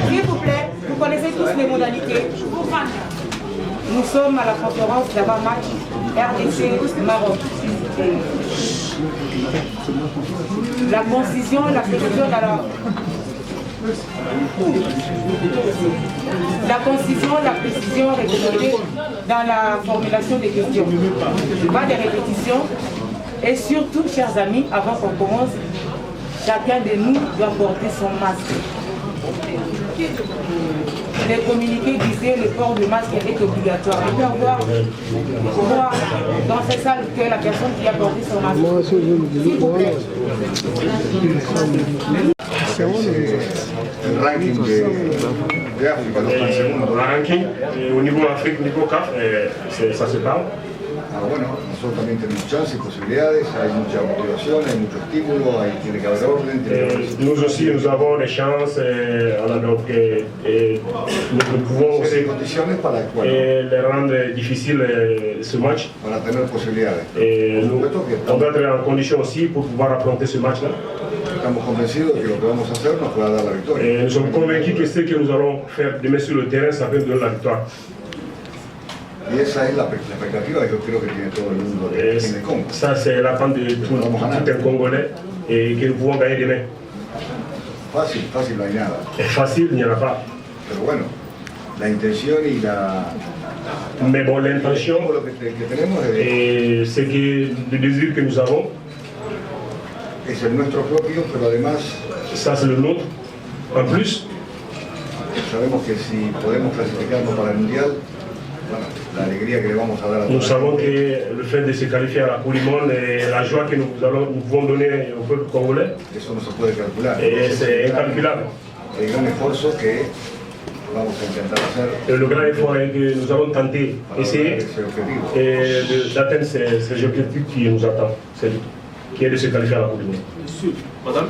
S'il vous plaît, vous connaissez tous les modalités. Nous sommes à la conférence d'avant-match RDC-Maroc. La concision, la précision recommandée dans la formulation des questions. Pas de répétitions. Et surtout, chers amis, avant qu'on commence, chacun de nous doit porter son masque. Les communiqués disaient que le port du masque est obligatoire. On peut voir dans cette salle que la personne qui a porté son masque. S'il vous plaît. El ranking de África, los en segundo. Le ranking, au niveau Afrique, au niveau CAF, ça se parle. Ah, bueno, nosotros también tenemos chances y posibilidades, hay mucha motivación, hay mucho estímulo, tiene que haber orden. Nous aussi, nous avons des chances, donc, nous pouvons aussi les rendre difficiles ce match. Para tener posibilidades. On doit être en condition aussi pour pouvoir affronter ce match-là. Estamos convencidos de que lo que vamos a hacer nos pueda dar la victoria. Nous sommes convaincus que ce que nous allons faire demain sur le terrain, ça peut nous donner la victoire. Y esa es la expectativa que yo creo que tiene todo el mundo de Congo. Ça, c'est l'attente de tout un Congolais et que nous pouvons gagner demain. Fácil no hay nada. Facile, il n'y en a pas. Pero bueno, la intención y la... Mais bon, l'intention et c'est que le désir que nous avons, es el nuestro propio, pero además... Ça, c'est le nôtre. En plus, sabemos que si podemos clasificarnos para el Mundial, bueno, la alegría que le vamos a dar a nous savons que le fait de se qualifier à la Coupe du Monde et la joie que nous pouvons donner au peuple congolais, eso no se puede calcular. Et c'est incalculable. El gran esfuerzo que vamos a intentar hacer. Et le grand effort est que nous allons tenter, essayer d'atteindre ces objectifs qui nous attendent, qui est de se qualifier à la Coupe du Monde. Monsieur, madame.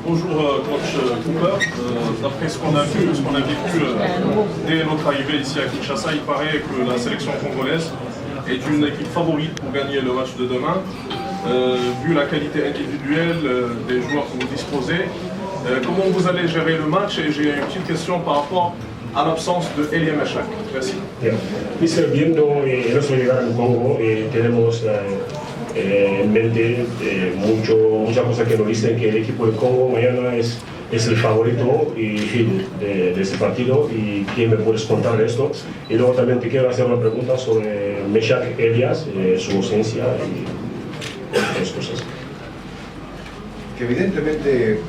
Bonjour coach Cooper. D'après ce qu'on a vu, ce qu'on a vécu dès notre arrivée ici à Kinshasa, il paraît que la sélection congolaise est une équipe favorite pour gagner le match de demain. Vu la qualité individuelle des joueurs que vous disposez, comment vous allez gérer le match? Et j'ai une petite question par rapport a l'absence de Elie Meshak. Merci. Mr. Viendo nuestro llegar al Congo tenemos en mente muchas cosas que nos dicen que el equipo de Congo mañana es el favorito de ese partido y quién me puedes contar de esto. Y luego también te quiero hacer una pregunta sobre Meshak Elias, su ausencia y otras cosas. Que evidentemente el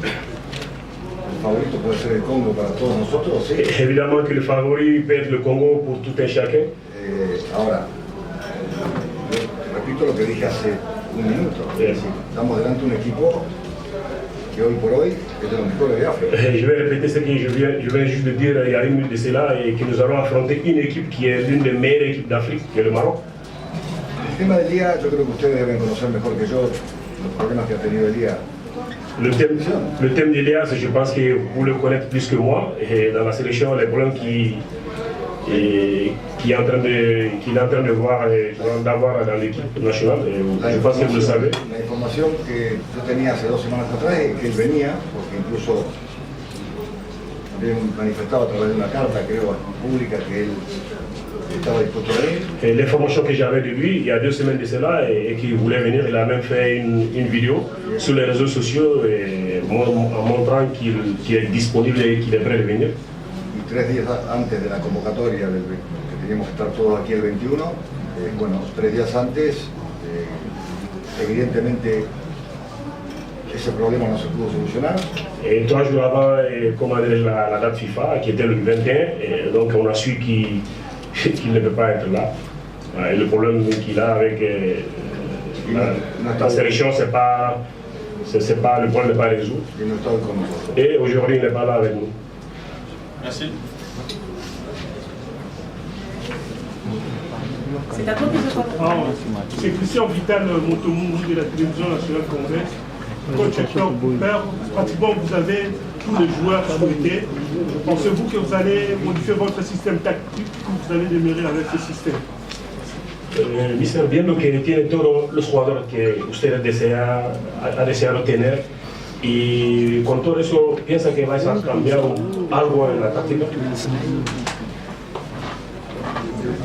favorito puede ser el Congo para todos nosotros, ¿sí? Évidemment que le favori peut être le Congo pour tout un chacun. Ahora, repito lo que dije hace un minuto. Estamos delante de un equipo que hoy por hoy es de los mejores de África. Je vais répéter ce que je viens juste de dire il y a une minute de cela et que nous allons affronter une équipe qui est l'une des meilleures équipes d'Afrique, qui est le Maroc. El tema de Elia, yo creo que ustedes deben conocer mejor que yo los problemas que ha tenido Elia. Le thème d'Elias, je pense que vous le connaissez plus que moi. Et dans la sélection, les problèmes qu'il est en train de voir d'avoir dans l'équipe nationale, je pense que vous le savez. La información que yo tenía hace 2 semanas atrás es que él venía, porque incluso había manifestado a través de una carta, creo, pública, que él estaba dispuesto a venir. L'information que j'avais de lui, il y a 2 semaines de cela, et qu'il voulait venir, il a même fait une vidéo sur les réseaux sociaux en montrant qu'il est disponible et qu'il est prêt à venir. Y 3 días antes de la convocatoria, que teníamos que estar todos aquí el 21, bueno, 3 días antes, evidentemente ese problema no se pudo solucionar. Et 3 jours avant, comme la date FIFA, qui était le 21, et donc on a su qu'il ne peut pas être là. Et le problème qu'il a avec la sélection, le problème n'est pas résolu. Et aujourd'hui, il n'est pas là avec nous. Merci. C'est à toi que je parle. C'est Christian Vital Motomou de la télévision nationale congolaise. Coach Hector Cooper, pratiquement vous avez tous les joueurs souhaités. Pensez-vous que vous allez modifier votre système tactique ou vous allez demeurer avec ce système? Mister, viendo que tiene todos los jugadores que usted ha deseado tener y con todo eso, ¿piensa que vais a cambiar algo en la táctica?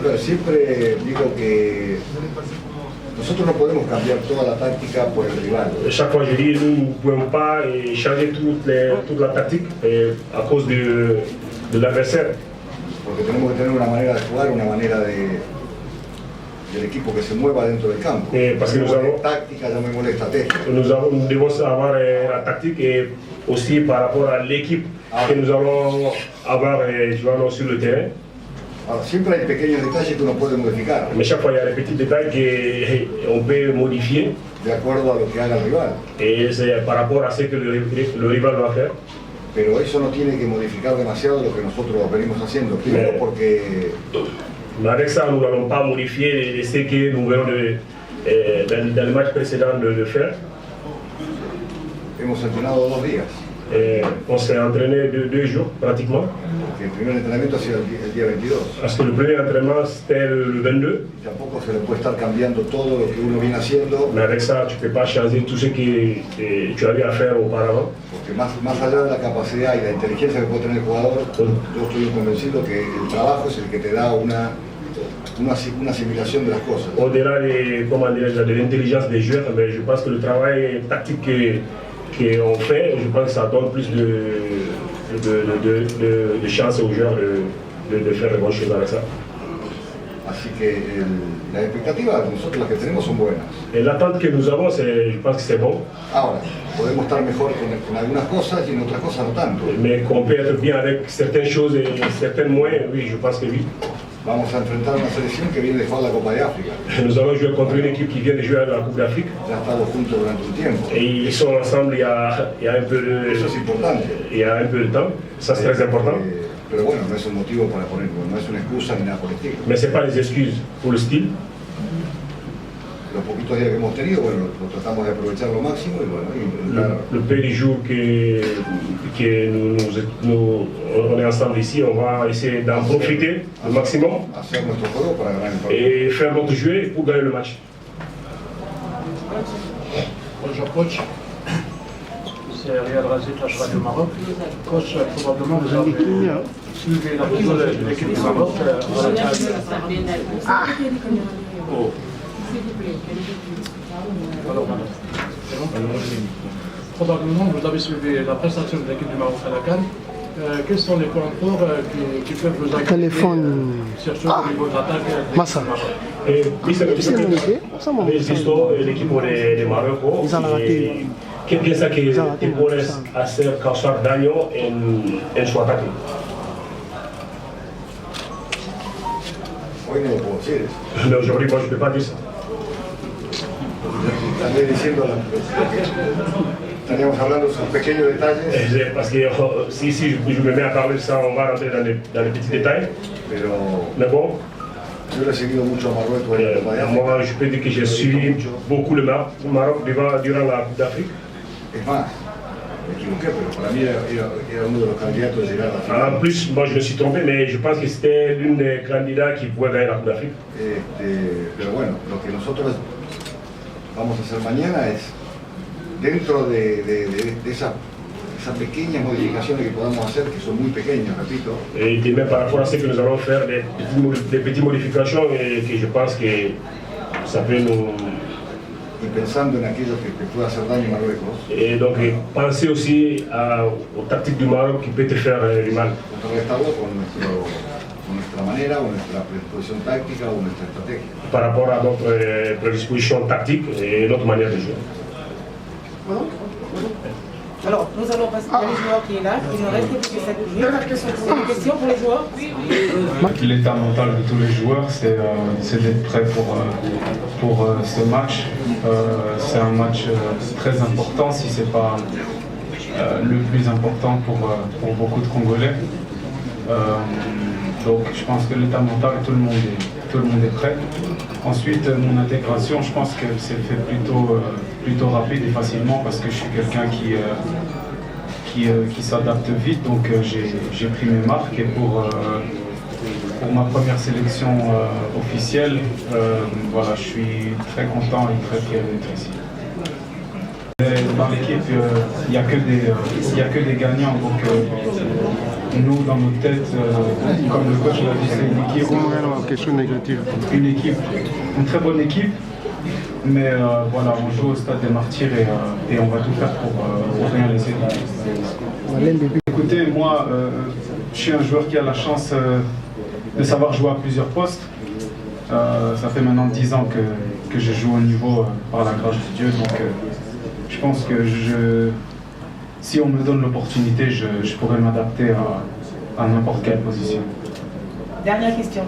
Bueno, siempre digo que nosotros no podemos cambiar toda la táctica por el rival. Chaque fois, je dis, nous ne pouvons pas changer toute la tactique à cause de l'adversaire. Porque tenemos que tener una manera de jugar, una manera del equipo que se mueva dentro del campo. Parce que táctica, llamémosle estrategia. Nous devons avoir la tactique et aussi par rapport à l'équipe que nous allons avoir jouant sur le terrain. Alors, siempre hay pequeños detalles que uno puede modificar. Mais chaque fois, il y a des petits détails qu'on peut modifier. De acuerdo a lo que haga el rival. Et c'est par rapport à ce que le rival va faire. Pero eso no tiene que modificar demasiado lo que nosotros venimos haciendo. Primero porque... Mais avec ça, nous n'allons pas modifier ce que nous venons dans le match précédent de faire. Hemos entrenado 2 días. On s'est entraîné 2 jours pratiquement. El primer entrenamiento ha sido el día 22. Parce que le premier entraînement c'était le 22. Y tampoco se le puede estar cambiando todo lo que uno viene haciendo. Mais avec ça, tu ne peux pas changer tout ce que tu avais à faire auparavant. Porque más allá de la capacidad y la inteligencia que puede tener el jugador, yo estoy convencido que el trabajo es el que te da una asimilación de las cosas. Au-delà de l'intelligence des joueurs, mais je pense que le travail tactique qu'on fait, je pense que ça donne plus de chance aux joueurs de faire de bonnes choses avec ça. Así que las expectativas de nosotros las que tenemos son buenas. Et l'attente que nous avons, je pense que c'est bon. Ahora, podemos estar mejor con algunas cosas y en otras cosas no tanto. Mais qu'on peut être bien avec certaines choses et certaines moins, oui, je pense que oui. Vamos a enfrentar una selección que viene de jugar la Copa de África. Nous allons jouer contre une équipe qui vient de jouer à la Coupe d'Afrique. Ya han estado juntos durante un tiempo. Et ils sont ensemble il y a un peu de... Eso es importante. Il y a un peu de temps, ça c'est très important. Pero bueno, no es un motivo para ponerlo, no es una excusa ni nada por el estilo. Mais ce n'est pas les excuses pour le style. Los poquitos días que hemos tenido, bueno, lo tratamos de aprovechar lo máximo y bueno, Le peu de jours que on est ensemble ici, on va essayer d'en profiter au maximum hacer nuestro juego para ganar el partido. et faire notre jeu pour gagner le match. Bonjour coach, c'est Riyad Razik, la Cheval du Maroc. Coach, probablement vous avez suivi la vidéo de l'équipe du Maroc. Alors, probablement vous avez suivi la prestation de l'équipe du Maroc à la CAN. Quels sont les points forts qui peuvent vous inquiéter sur ce niveau d'attaque du Maroc? Visto el equipo de Marruecos, ¿qué piensa que te puedes hacer causar daño en su ataque? Hoy no lo puedo decir eso. Mais aujourd'hui, moi, je ne peux pas dire ça. Estaré diciendo estaríamos hablando de esos pequeños detalles. Parce que si je me mets à parler de ça, on va rentrer dans les petits détails. Mais bon, yo he seguido mucho a Marruecos en la Copa de África. moi, je peux dire que j'ai suivi beaucoup le Maroc durant la Coupe d'Afrique. Es más, me equivoqué, pero para mí era uno de los candidatos a llegar a la final. En plus, moi, je me suis trompé, mais je pense que c'était l'une des candidats qui pouvait gagner la Coupe d'Afrique. Pero bueno, lo que nosotros vamos a hacer mañana es, dentro de esas pequeñas modificaciones que podamos hacer, que son muy pequeñas, repito. Et même par rapport à ce que nous allons faire, des petites modifications et que je pense que ça peut nous... Y pensando en aquello que pueda hacer daño a Marruecos. Et donc penser aussi aux tactiques du Maroc qui peut te faire du mal. Contrarrestarlo con nuestra manera, o nuestra predisposición táctica, o nuestra estrategia. Par rapport à notre prédisposition tactique et notre manière de jouer. Alors, nous allons passer à les joueurs qui est là. Il ne reste plus que 7 minutes. C'est une question pour les joueurs? L'état mental de tous les joueurs, c'est d'être prêt pour ce match. C'est un match très important, si ce n'est pas le plus important pour beaucoup de Congolais. Donc je pense que l'état mental, tout le monde est prêt. Ensuite, mon intégration, je pense qu'elle s'est faite plutôt rapide et facilement parce que je suis quelqu'un qui s'adapte vite. Donc j'ai pris mes marques et pour ma première sélection officielle, voilà, je suis très content et très fier d'être ici. Dans l'équipe, il n'y a que des gagnants. Donc nous, dans notre tête, comme le coach l'a dit, c'est une équipe. Une très bonne équipe. Mais voilà, on joue au stade des martyrs et on va tout faire pour rien laisser. Écoutez, moi, je suis un joueur qui a la chance de savoir jouer à plusieurs postes. Ça fait maintenant 10 ans que je joue au niveau par la grâce de Dieu. Donc je pense que si on me donne l'opportunité, je pourrais m'adapter à n'importe quelle position. Dernière question.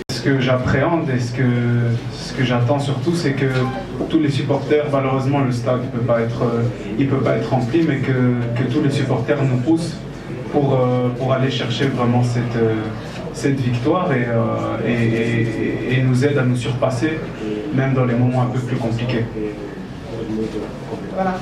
Ce que j'appréhende et ce que j'attends surtout, c'est que tous les supporters, malheureusement le stade ne peut pas être rempli, mais que tous les supporters nous poussent pour aller chercher vraiment cette victoire et nous aident à nous surpasser, même dans les moments un peu plus compliqués. Voilà.